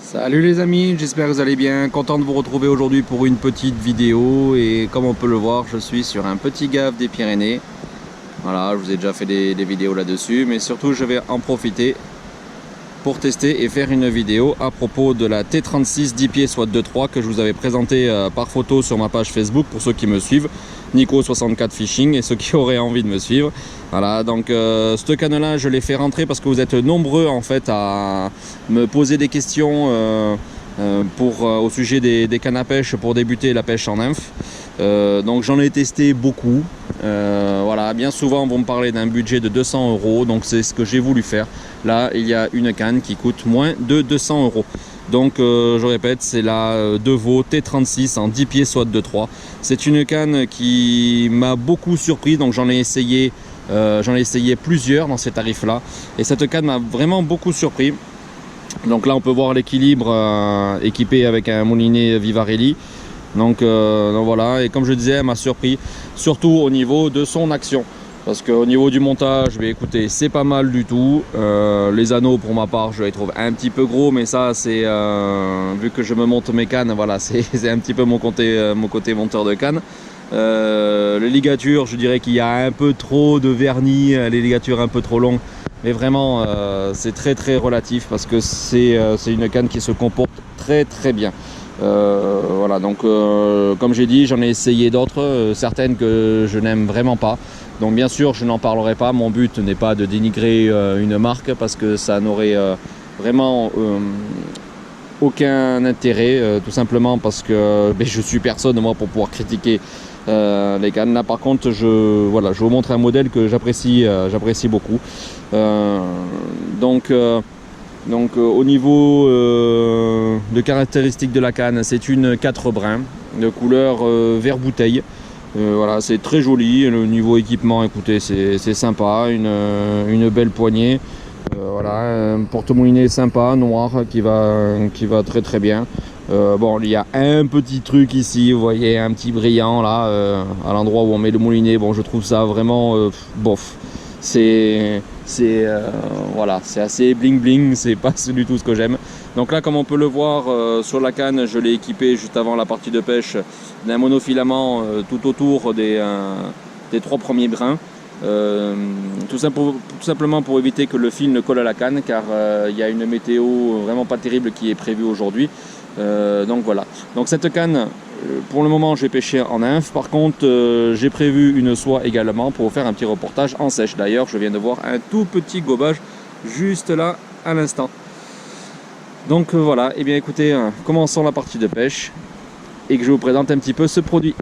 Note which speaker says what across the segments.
Speaker 1: Salut les amis, j'espère que vous allez bien. Content de vous retrouver aujourd'hui pour une petite vidéo. Et comme on peut le voir, je suis sur un petit gave des Pyrénées. Voilà, je vous ai déjà fait des vidéos là-dessus, mais surtout je vais en profiter pour tester et faire une vidéo à propos de la T36 10 pieds SWAT 2.3 que je vous avais présenté par photo sur ma page Facebook pour ceux qui me suivent, Nico64 Fishing, et ceux qui auraient envie de me suivre. Voilà, donc cette canne là je l'ai fait rentrer parce que vous êtes nombreux en fait à me poser des questions au sujet des cannes à pêche pour débuter la pêche en nymphe. Donc j'en ai testé beaucoup. Voilà, bien souvent on va me parler d'un budget de 200 €, donc c'est ce que j'ai voulu faire. Là il y a une canne qui coûte moins de 200 €. Donc je répète, c'est la Devo T36 en 10 pieds SWAT 2.3. C'est une canne qui m'a beaucoup surpris, donc j'en ai essayé plusieurs dans ces tarifs là, et cette canne m'a vraiment beaucoup surpris. Donc là on peut voir l'équilibre équipé avec un moulinet Vivarelli. Donc voilà, et comme je disais, elle m'a surpris, surtout au niveau de son action. Parce qu'au niveau du montage, écoutez, c'est pas mal du tout. Les anneaux, pour ma part, je les trouve un petit peu gros, mais ça, c'est vu que je me monte mes cannes, voilà, c'est un petit peu mon côté monteur de cannes. Les ligatures, je dirais qu'il y a un peu trop de vernis, les ligatures un peu trop longues. Mais vraiment, c'est très relatif parce que c'est une canne qui se comporte très bien. Voilà, donc comme j'ai dit, j'en ai essayé d'autres, certaines que je n'aime vraiment pas. Donc bien sûr, je n'en parlerai pas. Mon but n'est pas de dénigrer une marque parce que ça n'aurait vraiment aucun intérêt, tout simplement parce que je suis personne moi pour pouvoir critiquer les cannes. Là par contre, je vous montre un modèle que j'apprécie beaucoup. Donc au niveau de caractéristiques de la canne, c'est une 4 brins de couleur vert bouteille. Voilà, c'est très joli. Le niveau équipement, écoutez, c'est sympa, une belle poignée. Voilà, un porte-moulinet sympa, noir, qui va très bien. Bon, il y a un petit truc ici, vous voyez, un petit brillant là, à l'endroit où on met le moulinet. Bon, je trouve ça vraiment bof. Voilà, c'est assez bling bling, c'est pas du tout ce que j'aime. Donc là, comme on peut le voir sur la canne, je l'ai équipé juste avant la partie de pêche d'un monofilament tout autour des 3 premiers brins. Tout simplement pour éviter que le fil ne colle à la canne, car il y a une météo vraiment pas terrible qui est prévue aujourd'hui. Donc voilà, donc cette canne, pour le moment je vais pêcher en nymphe. Par contre j'ai prévu une soie également pour faire un petit reportage en sèche. D'ailleurs je viens de voir un tout petit gobage juste là à l'instant. Donc voilà, et bien écoutez, commençons la partie de pêche et que je vous présente un petit peu ce produit.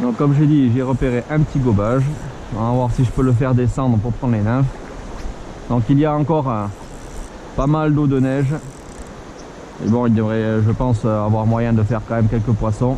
Speaker 1: Donc comme j'ai dit, j'ai repéré un petit gobage. On va voir si je peux le faire descendre pour prendre les nymphes. Donc il y a encore pas mal d'eau de neige. Et bon, il devrait, je pense, avoir moyen de faire quand même quelques poissons.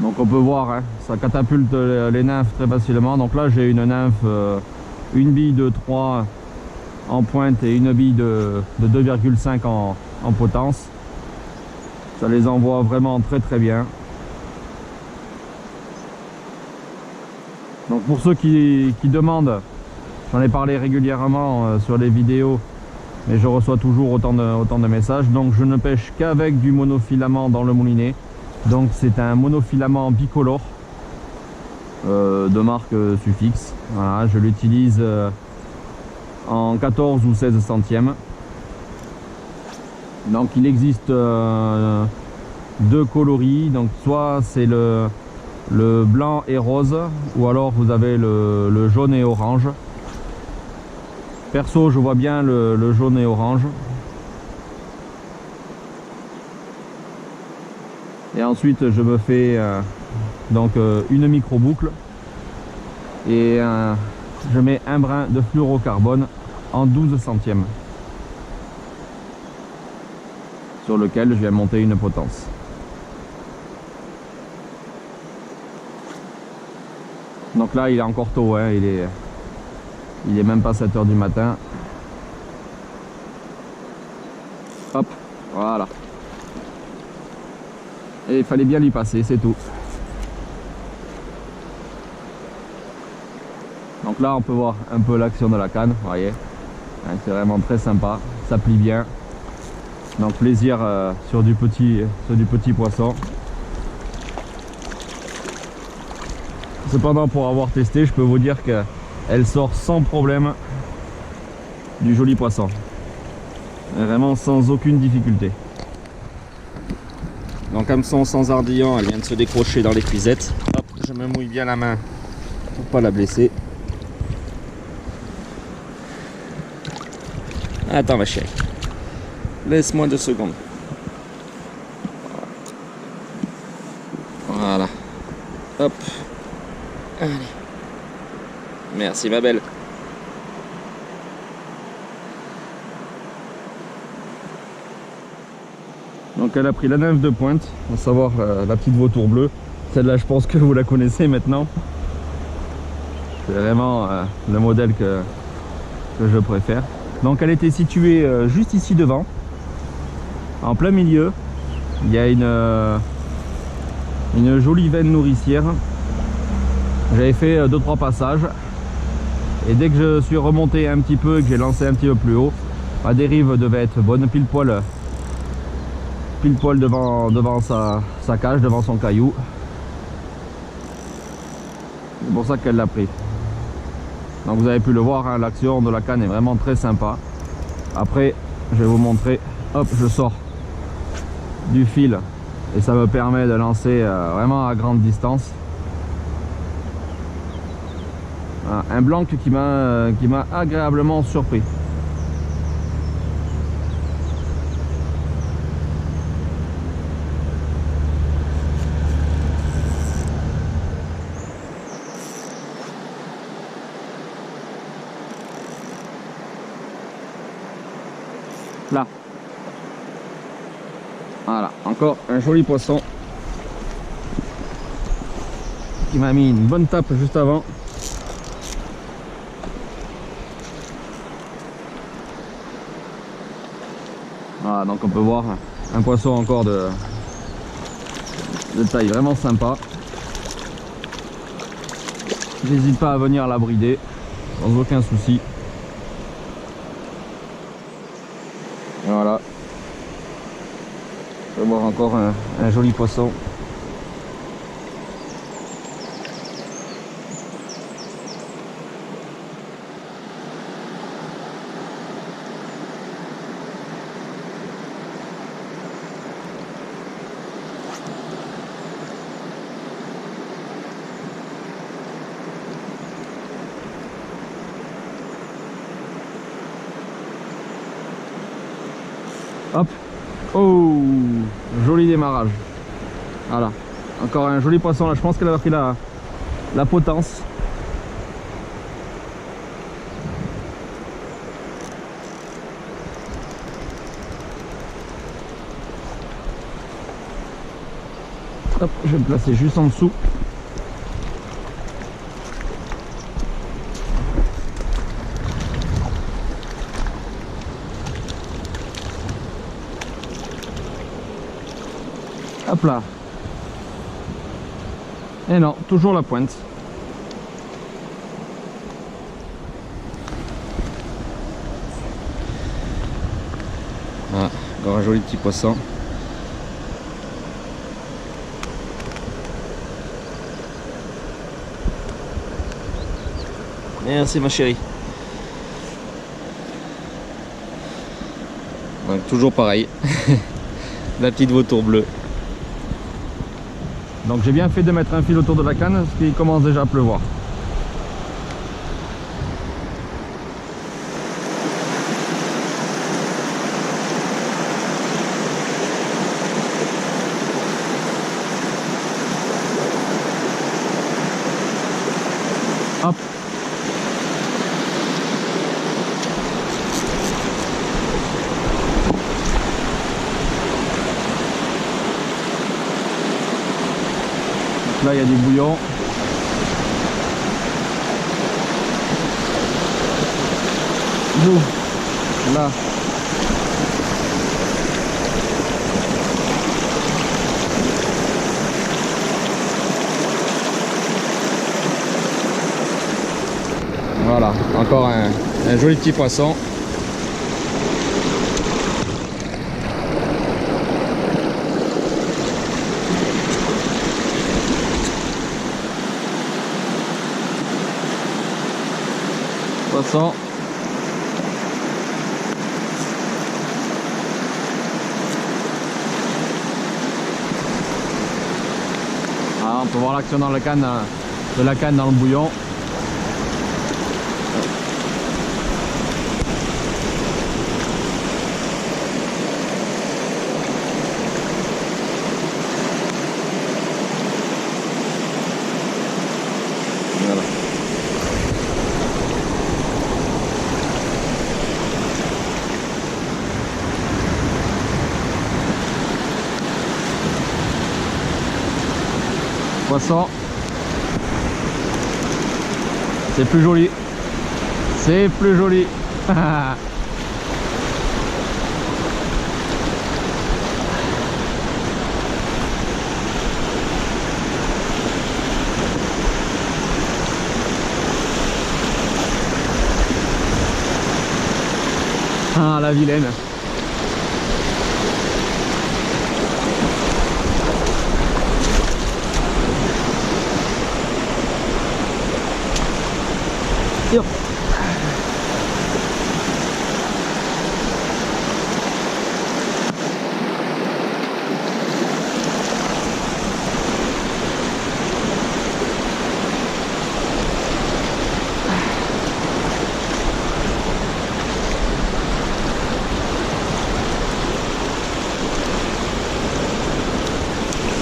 Speaker 1: Donc on peut voir, hein, ça catapulte les nymphes très facilement. Donc là j'ai une nymphe, une bille de 3 en pointe et une bille de 2,5 en potence. Ça les envoie vraiment très bien. Donc pour ceux qui demandent, j'en ai parlé régulièrement sur les vidéos, mais je reçois toujours autant de messages. Donc je ne pêche qu'avec du monofilament dans le moulinet. Donc c'est un monofilament bicolore de marque Suffix. Voilà, je l'utilise en 14 ou 16 centièmes. Donc il existe deux coloris, donc soit c'est le blanc et rose, ou alors vous avez le jaune et orange. Perso, je vois bien le jaune et orange. Et ensuite je me fais une micro boucle et je mets un brin de fluorocarbone en 12 centièmes sur lequel je vais monter une potence. Donc là il est encore tôt, hein, il est même pas 7 h du matin. Hop, voilà. Et il fallait bien lui passer, c'est tout. Donc là on peut voir un peu l'action de la canne, vous voyez. C'est vraiment très sympa, ça plie bien. Donc plaisir sur du petit poisson. Cependant, pour avoir testé, je peux vous dire qu'elle sort sans problème du joli poisson. Vraiment sans aucune difficulté. Donc hameçon sans ardillon, elle vient de se décrocher dans les cuisettes. Hop, je me mouille bien la main pour pas la blesser. Attends ma chérie, laisse-moi 2 secondes. Voilà. Hop. Allez. Merci ma belle. Donc elle a pris la nymphe de pointe, à savoir la petite vautour bleue. Celle-là je pense que vous la connaissez maintenant. C'est vraiment le modèle que je préfère. Donc elle était située juste ici devant, en plein milieu. Il y a une jolie veine nourricière. J'avais fait 2-3 passages et dès que je suis remonté un petit peu et que j'ai lancé un petit peu plus haut, ma dérive devait être bonne, pile poil devant sa cage, devant son caillou. C'est pour ça qu'elle l'a pris. Donc vous avez pu le voir, hein, l'action de la canne est vraiment très sympa. Après je vais vous montrer, hop, je sors du fil et ça me permet de lancer vraiment à grande distance. Voilà, un blanc qui m'a agréablement surpris. Là, voilà, encore un joli poisson qui m'a mis une bonne tape juste avant. Voilà, donc on peut voir un poisson encore de taille vraiment sympa. J'hésite pas à venir la brider sans aucun souci. Et voilà, on peut voir encore un joli poisson. Hop, oh, joli démarrage. Voilà, encore un joli poisson là. Je pense qu'elle a pris la potence. Hop, je vais me placer juste en dessous. Hop là. Et non, toujours la pointe. Voilà, encore un joli petit poisson. Merci ma chérie. Donc toujours pareil. La petite vautour bleue. Donc j'ai bien fait de mettre un fil autour de la canne, parce qu'il commence déjà à pleuvoir. Hop. Là il y a du bouillon. Nous, là. Encore un joli petit poisson. Poisson. Ah, on peut voir l'action dans la canne, de la canne dans le bouillon. Voilà. Poisson. C'est plus joli. C'est plus joli. Ah, la vilaine. Yo.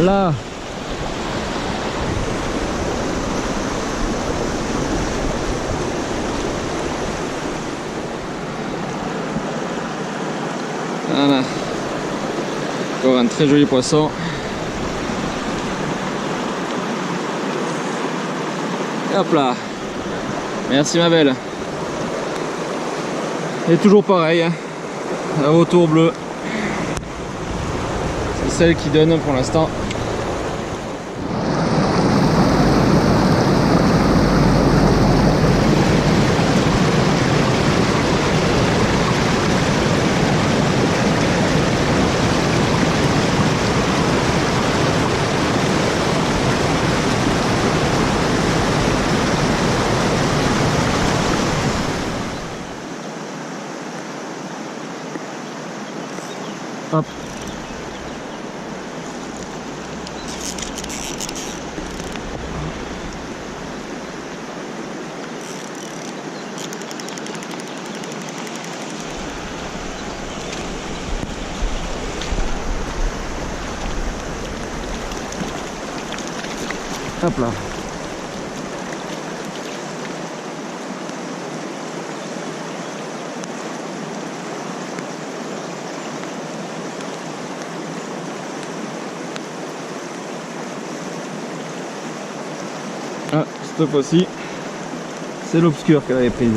Speaker 1: Là. Voilà. Encore un très joli poisson. Et hop là. Merci ma belle. Et toujours pareil, hein. La vautour bleue. C'est celle qui donne pour l'instant. Hop. Hop là. Ah, cette fois-ci, c'est l'obscur qu'elle avait prise.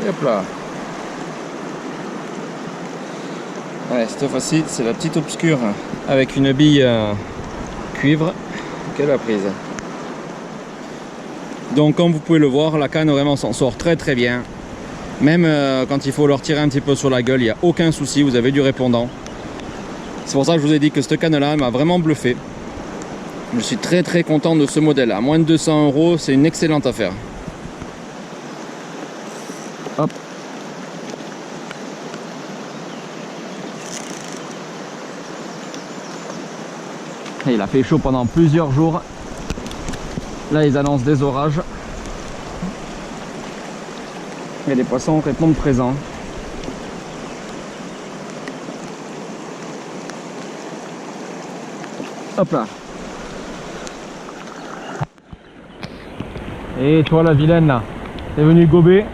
Speaker 1: Et hop là. Ouais, cette fois-ci, c'est la petite obscure avec une bille cuivre qu'elle a prise. Donc, comme vous pouvez le voir, la canne vraiment s'en sort très très bien. Même quand il faut leur tirer un petit peu sur la gueule, il n'y a aucun souci, vous avez du répondant. C'est pour ça que je vous ai dit que cette canne-là m'a vraiment bluffé. Je suis très très content de ce modèle. À moins de 200 €, c'est une excellente affaire. Hop. Et il a fait chaud pendant plusieurs jours. Là, ils annoncent des orages. Et les poissons répondent présents. Hop là. Et toi la vilaine là, t'es venu gober.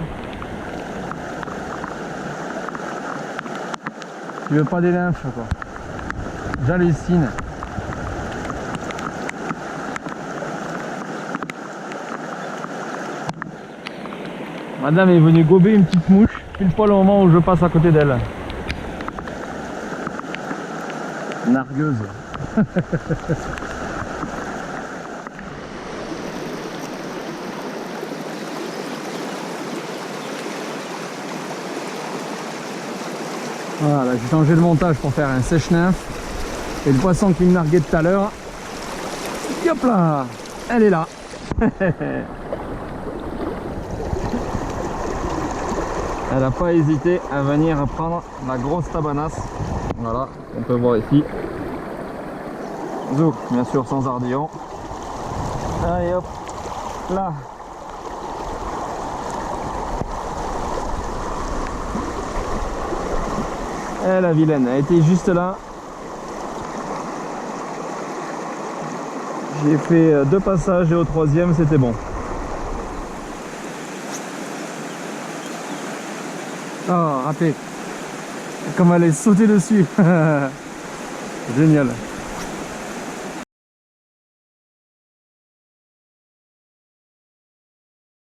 Speaker 1: Tu veux pas des nymphes quoi. J'hallucine. Madame est venue gober une petite mouche, pile poil au moment où je passe à côté d'elle. Nargueuse.
Speaker 2: Voilà, j'ai changé le montage pour faire un sèche-nymphe. Et le poisson qui me narguait tout à l'heure, hop là, elle est là. Elle n'a pas hésité à venir prendre la grosse tabanasse. Voilà, on peut voir ici. Zouk, bien sûr sans ardillon. Allez hop, là. Eh la vilaine, elle était juste là. J'ai fait 2 passages et au 3e c'était bon. Oh, raté. Comme elle est sautée dessus. Génial.